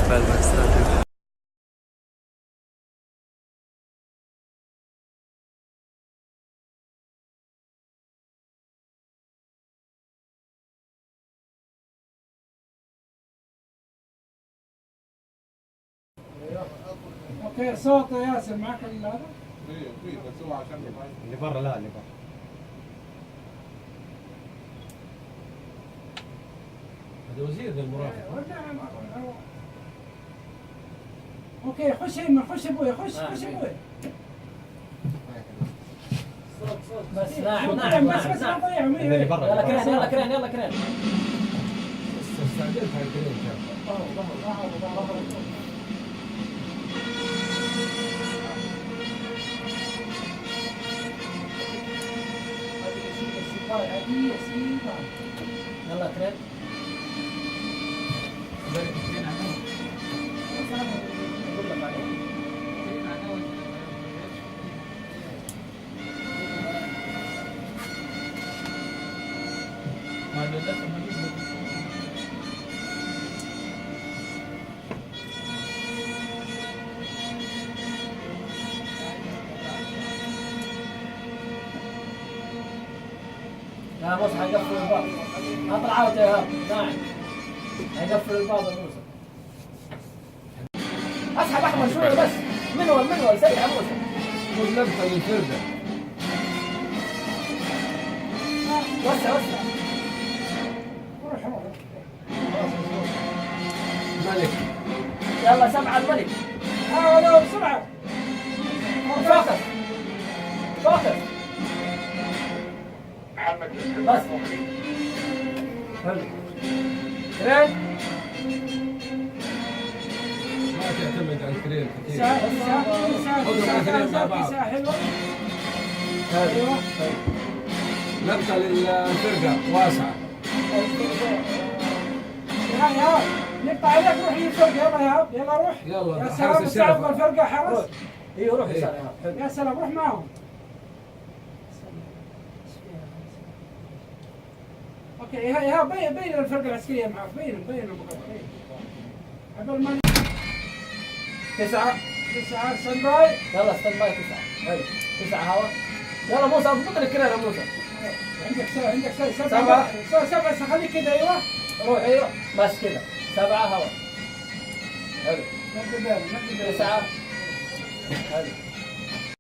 باكستان. اوكي صوت ياسر معك هذا؟ في بس هو عشان اللي برا لا اللي برا. هذا وزير المرافق. اوكي خش ايمن، خش ابوي، خش ابوي. بس نعم بس لا تضيعهم. اللي برا. يلا كرين يلا كرين يلا كرين. استعجلت هاي الكريم كان. يلا كرين. يا موسى حيقفل الباب. اطلع عاود يا ايهاب. نعم. حيقفل الباب يا موسى. اسحب احمد شوي بس. منول سريع يا موسى. خذ لقطة للفردة. وسع. ملك. يلا 7 الملك. حاولوا بسرعه. فوكس. بس. حلو. كرين. ما تعتمد على الكريم كثير. ساعة حلوة. ايوه. لقطة للفرقة واسعة. يا نقطع عليك، روح للفرقة. يلا يا هاب، يلا روح. يلا يا حارس سلام، الشرف. ساعد الفرقة حرس. ايوه روح يسار يا هاب. يا سلام، روح معهم. اوكي يا بين الفرقة العسكرية معك، بين قبل ما 9 ستاند باي. يلا ستاند باي 9. حلو 9 هوا. يلا موسى اضبط لي الكرين يا موسى. عندك 7 خليك كذا. ايوه روح ايوه بس كذا 7 هوا. حلو نقي بالك 9. حلو